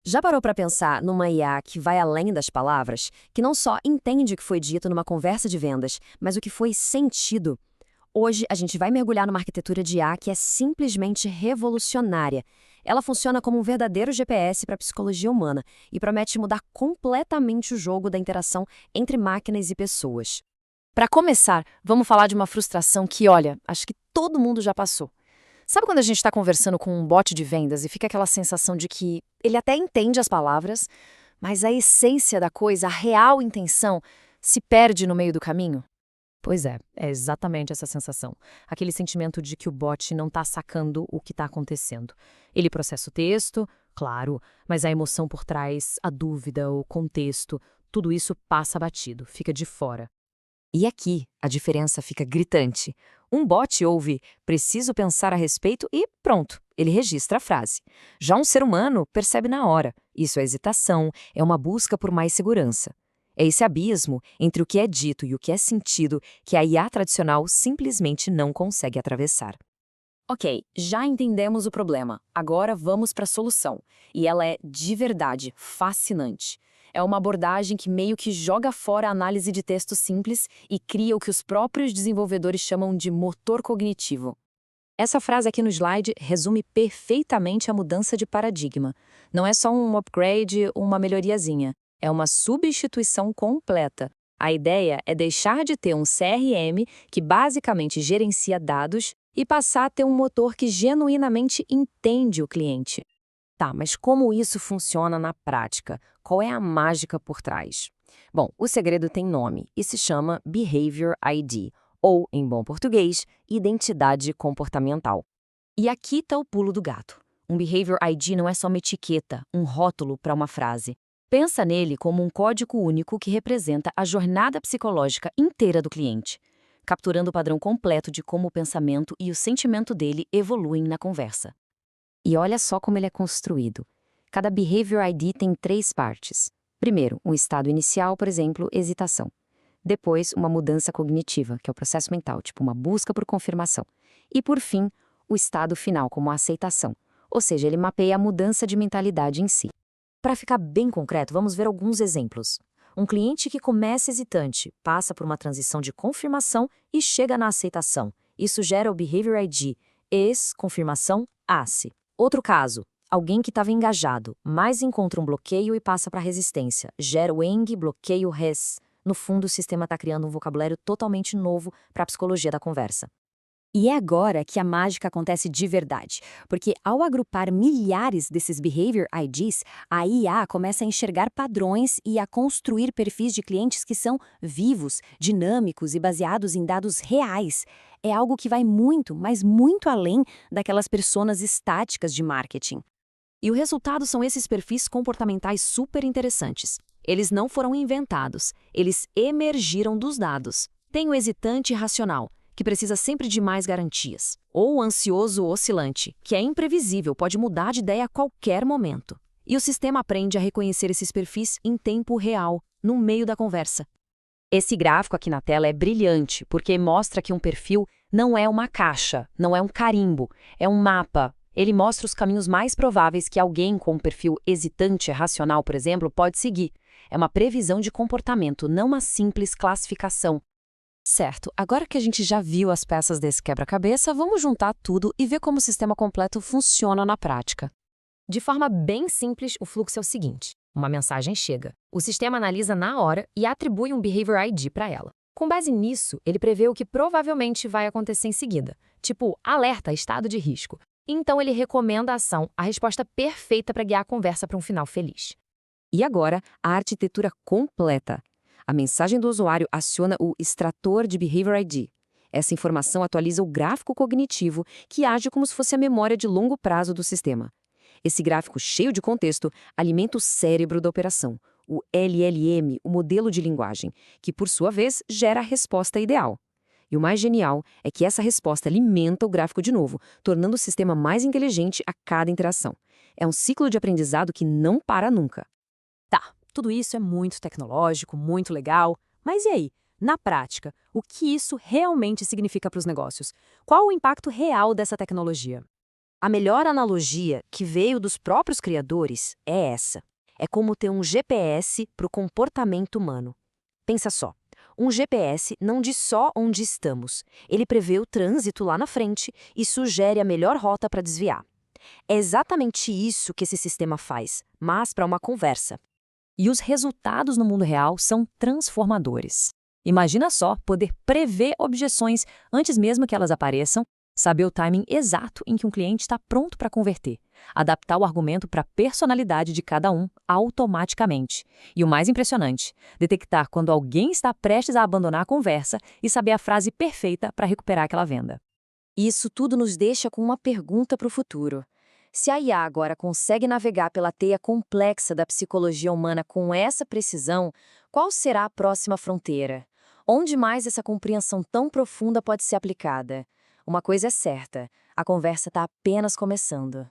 Já parou para pensar numa IA que vai além das palavras, que não só entende o que foi dito numa conversa de vendas, mas o que foi sentido? Hoje a gente vai mergulhar numa arquitetura de IA que é simplesmente revolucionária. Ela funciona como um verdadeiro GPS para a psicologia humana e promete mudar completamente o jogo da interação entre máquinas e pessoas. Para começar, vamos falar de uma frustração que, olha, acho que todo mundo já passou. Sabe quando a gente está conversando com um bot de vendas e fica aquela sensação de que ele até entende as palavras, mas a essência da coisa, a real intenção, se perde no meio do caminho? Pois é exatamente essa sensação. Aquele sentimento de que o bot não está sacando o que está acontecendo. Ele processa o texto, claro, mas a emoção por trás, a dúvida, o contexto, tudo isso passa batido, fica de fora. E aqui a diferença fica gritante. Um bot ouve "preciso pensar a respeito" e pronto, ele registra a frase. Já um ser humano percebe na hora. Isso é hesitação, é uma busca por mais segurança. É esse abismo entre o que é dito e o que é sentido que a IA tradicional simplesmente não consegue atravessar. Ok, já entendemos o problema. Agora vamos para a solução. E ela é, de verdade, fascinante. É uma abordagem que meio que joga fora a análise de texto simples e cria o que os próprios desenvolvedores chamam de motor cognitivo. Essa frase aqui no slide resume perfeitamente a mudança de paradigma. Não é só um upgrade ou uma melhoriazinha. É uma substituição completa. A ideia é deixar de ter um CRM que basicamente gerencia dados e passar a ter um motor que genuinamente entende o cliente. Tá, mas como isso funciona na prática? Qual é a mágica por trás? Bom, o segredo tem nome e se chama Behavior ID, ou, em bom português, identidade comportamental. E aqui está o pulo do gato. Um Behavior ID não é só uma etiqueta, um rótulo para uma frase. Pensa nele como um código único que representa a jornada psicológica inteira do cliente, capturando o padrão completo de como o pensamento e o sentimento dele evoluem na conversa. E olha só como ele é construído. Cada Behavior ID tem 3 partes. Primeiro, um estado inicial, por exemplo, hesitação. Depois, uma mudança cognitiva, que é o processo mental, tipo uma busca por confirmação. E, por fim, o estado final, como a aceitação. Ou seja, ele mapeia a mudança de mentalidade em si. Para ficar bem concreto, vamos ver alguns exemplos. Um cliente que começa hesitante, passa por uma transição de confirmação e chega na aceitação. Isso gera o Behavior ID, ex-confirmação, ACE. Outro caso, alguém que estava engajado, mas encontra um bloqueio e passa para resistência. Gera o ENG, bloqueio RES. No fundo, o sistema está criando um vocabulário totalmente novo para a psicologia da conversa. E é agora que a mágica acontece de verdade, porque ao agrupar milhares desses Behavior IDs, a IA começa a enxergar padrões e a construir perfis de clientes que são vivos, dinâmicos e baseados em dados reais. É algo que vai muito, mas muito além daquelas personas estáticas de marketing. E o resultado são esses perfis comportamentais super interessantes. Eles não foram inventados, eles emergiram dos dados. Tem o hesitante racional, que precisa sempre de mais garantias. Ou o ansioso oscilante, que é imprevisível, pode mudar de ideia a qualquer momento. E o sistema aprende a reconhecer esses perfis em tempo real, no meio da conversa. Esse gráfico aqui na tela é brilhante, porque mostra que um perfil não é uma caixa, não é um carimbo, é um mapa. Ele mostra os caminhos mais prováveis que alguém com um perfil hesitante racional, por exemplo, pode seguir. É uma previsão de comportamento, não uma simples classificação. Certo, agora que a gente já viu as peças desse quebra-cabeça, vamos juntar tudo e ver como o sistema completo funciona na prática. De forma bem simples, o fluxo é o seguinte. Uma mensagem chega. O sistema analisa na hora e atribui um Behavior ID para ela. Com base nisso, ele prevê o que provavelmente vai acontecer em seguida, tipo alerta, estado de risco. Então ele recomenda a ação, a resposta perfeita para guiar a conversa para um final feliz. E agora, a arquitetura completa. A mensagem do usuário aciona o extrator de Behavior ID. Essa informação atualiza o gráfico cognitivo, que age como se fosse a memória de longo prazo do sistema. Esse gráfico cheio de contexto alimenta o cérebro da operação, o LLM, o modelo de linguagem, que, por sua vez, gera a resposta ideal. E o mais genial é que essa resposta alimenta o gráfico de novo, tornando o sistema mais inteligente a cada interação. É um ciclo de aprendizado que não para nunca. Tá, tudo isso é muito tecnológico, muito legal, mas e aí? Na prática, o que isso realmente significa para os negócios? Qual o impacto real dessa tecnologia? A melhor analogia, que veio dos próprios criadores, é essa. É como ter um GPS para o comportamento humano. Pensa só, um GPS não diz só onde estamos, ele prevê o trânsito lá na frente e sugere a melhor rota para desviar. É exatamente isso que esse sistema faz, mas para uma conversa. E os resultados no mundo real são transformadores. Imagina só poder prever objeções antes mesmo que elas apareçam, saber o timing exato em que um cliente está pronto para converter, adaptar o argumento para a personalidade de cada um automaticamente. E o mais impressionante, detectar quando alguém está prestes a abandonar a conversa e saber a frase perfeita para recuperar aquela venda. Isso tudo nos deixa com uma pergunta para o futuro. Se a IA agora consegue navegar pela teia complexa da psicologia humana com essa precisão, qual será a próxima fronteira? Onde mais essa compreensão tão profunda pode ser aplicada? Uma coisa é certa, a conversa está apenas começando.